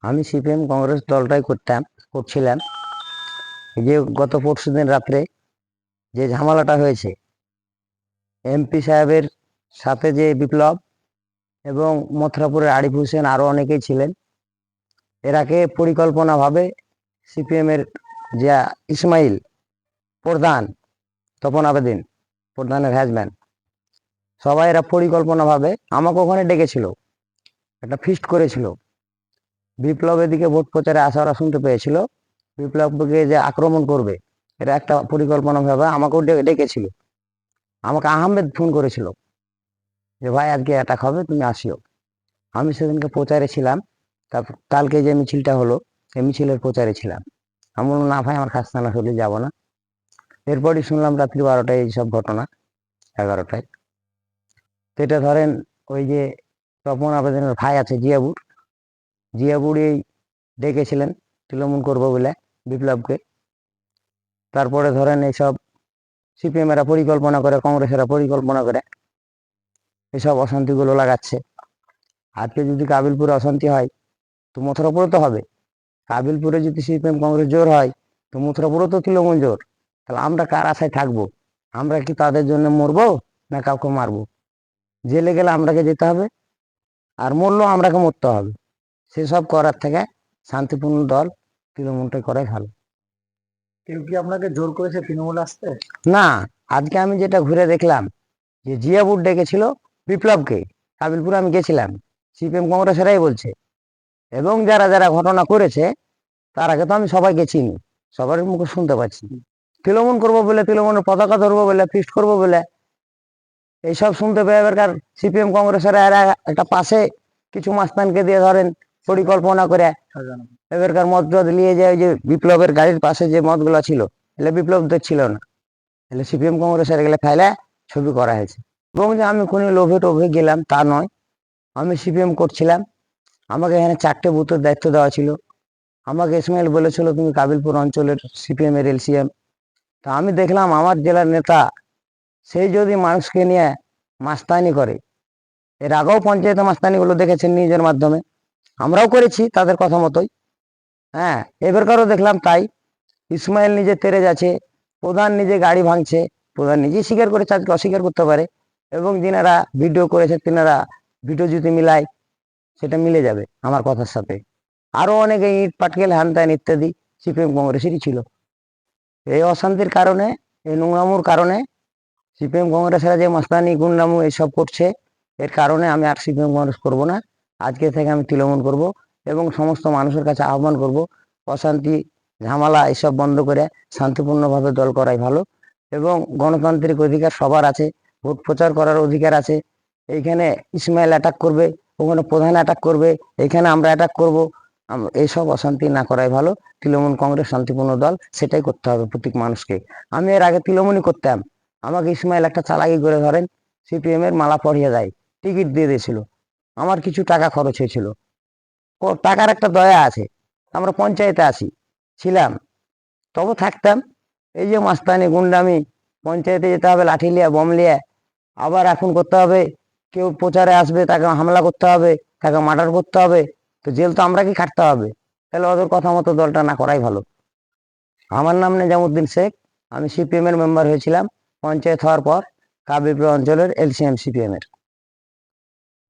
আমি সিপিএম কংগ্রেস দলটাই করছিলাম। এই যে গত পরশুদিন রাত্রে যে ঝামেলাটা হয়েছে, এমপি সাহেবের সাথে যে বিপ্লব এবং মথুরাপুরের আরিফ হোসেন আরো অনেকেই ছিলেন, এরাকে পরিকল্পনাভাবে সিপিএম এর যে ইসমাইল প্রধান, তপন আবেদিন প্রধানের হ্যাজব্যান্ড, সবাই এরা পরিকল্পনাভাবে আমাকে ওখানে ডেকেছিল, একটা ফিস্ট করেছিল। বিপ্লবের দিকে ভোট প্রচারে আসা ওরা শুনতে পেয়েছিল, বিপ্লবকে যে আক্রমণ করবে, এটা একটা পরিকল্পনা ভাবে আমাকেও ডেকেছিল। আমাকে আহমেদ ফোন করেছিল যে ভাই আজকে অ্যাটাক হবে, তুমি আসিও। আমি সেদিনকে প্রচারে ছিলাম। তারপর কালকে যে মিছিলটা হলো, সেই মিছিলের প্রচারে ছিলাম। আমি বললাম না ভাই, আমার খাস্তানা হলে যাবো না। এরপরই শুনলাম রাত্রি 12টায় এইসব ঘটনা, 11টায়। সেটা ধরেন ওই যে তপন আবেদনের ভাই আছে জিয়াবুড়ি ডেকেছিলেন তৃণমূল করবো বলে বিপ্লবকে। তারপরে ধরেন এইসব সিপিএম এরা পরিকল্পনা করে, কংগ্রেসেরা পরিকল্পনা করে এসব অশান্তিগুলো লাগাচ্ছে। আজকে যদি কাবিলপুরে অশান্তি হয়, তো মথুরাপুরে তো হবে। কাবিলপুরে যদি সিপিএম কংগ্রেস জোর হয়, তো মথুরাপুরে তো তৃণমূল জোর। তাহলে আমরা কার আশায় থাকবো? আমরা কি তাদের জন্য মরবো, না কাউকে মারবো? জেলে গেলে আমরাকে যেতে হবে, আর মরলেও আমরাকে মরতে হবে। সেসব করার থেকে শান্তিপূর্ণ দল তৃণমূলটাই করাই ভালো। কেউ কি আপনাকে জোর করেছে তৃণমূলে আসতে? না, আজকে আমি যেটা ঘুরে দেখলাম যে জিয়াবুর ডেকেছিল বিপ্লবকে, কাবিলপুরে আমি গেছিলাম, সিপিএম কংগ্রেসেরাই বলছে। এবং যারা যারা ঘটনা করেছে তার আগে তো আমি সবাইকে চিনি, সবার মুখে শুনতে পাচ্ছি। তৃণমূল করবো বলে, তৃণমূলের পতাকা ধরবো বলে, ফিস্ট করবো বলে, এইসব শুনতে পেয়ে এবারকার সিপিএম কংগ্রেসেরা এরা একটা পাশে কিছু মাস্তানকে দিয়ে ধরেন পরিকল্পনা করে সাজানো। এবারকার মদ নিয়ে যায়। যে বিপ্লবের গাড়ির পাশে যে মদগুলো ছিল, এগুলো বিপ্লবদের ছিল না, এগুলো সিপিএম কংগ্রেসের এগুলো ফেলে ছবি করা হয়েছে। এবং যে আমি কোনো লোভে টোভে গেলাম তা নয়, আমি সিপিএম করছিলাম। আমাকে এখানে 4টে বুথের দায়িত্ব দেওয়া ছিল। আমাকে ইসমাইল বলেছিল তুমি কাবিলপুর অঞ্চলের সিপিএম এর এলসিএম। তা আমি দেখলাম আমার জেলার নেতা সেই যদি মানুষকে নিয়ে মাস্তানি করে, এর আগেও পঞ্চায়েতে মাস্তানিগুলো দেখেছেন নিজের মাধ্যমে, আমরাও করেছি তাদের কথা মতোই। হ্যাঁ, এবারকারও দেখলাম তাই। ইসমাইল নিজে তেরে যাচ্ছে, প্রধান নিজে গাড়ি ভাঙছে, প্রধান নিজেই স্বীকার করেছে, আজকে অস্বীকার করতে পারে। এবং যিনারা ভিডিও করেছে তিনারা ভিডিও যদি মিলায়, সেটা মিলে যাবে আমার কথার সাথে। আরো অনেকে ইট পাটকেল হ্যান ত্যান ইত্যাদি সিপিএম কংগ্রেসেরই ছিল। এই অশান্তির কারণে, এই নোংরামুর কারণে সিপিএম কংগ্রেসেরা যে মাস্তানি গুন্ডামু এইসব করছে, এর কারণে আমি আর সিপিএম কংগ্রেস করবো না। আজকে থেকে আমি তৃণমূল করব এবং সমস্ত মানুষের কাছে আহ্বান করব, অশান্তি ঝামেলা এসব বন্ধ করে শান্তিপূর্ণভাবে দল করাই ভালো। এবং গণতান্ত্রিক অধিকার সবার আছে, ভোট প্রচার করার অধিকার আছে। এইখানে ইসমাইল অ্যাটাক করবে, ওখানে প্রধান অ্যাটাক করবে, এখানে আমরা অ্যাটাক করব। এইসব অশান্তি না করাই ভালো। তৃণমূল কংগ্রেস শান্তিপূর্ণ দল, সেটাই করতে হবে প্রত্যেক মানুষকে। আমি এর আগে তৃণমূলই করতাম। আমাকে ইসমাইল একটা চালাকি করে ধরেন সিপিএম এর মালা পরিয়ে দেয়, টিকিট দিয়ে দিয়েছিল। আমার কিছু টাকা খরচ হয়েছিল, টাকার একটা দয়া আছে। আমরা পঞ্চায়েতে ছিলাম, তবু থাকতাম। এই যে মাস্তানি গুন্ডামি, পঞ্চায়েতে যেতে হবে লাঠি লিয়ে, বম লিয়ে, আবার এখন করতে হবে কেউ প্রচারে আসবে তাকে হামলা করতে হবে, তাকে মার্ডার করতে হবে। তো জেল তো আমরা কি খাটতে হবে? তাহলে ওদের কথা মতো দলটা না করাই ভালো। আমার নাম নিজামুদ্দিন শেখ, আমি সিপিএম এর মেম্বার হয়েছিলাম পঞ্চায়েত হওয়ার পর, কাবিলপুর অঞ্চলের এলসিএম সিপিএম এর।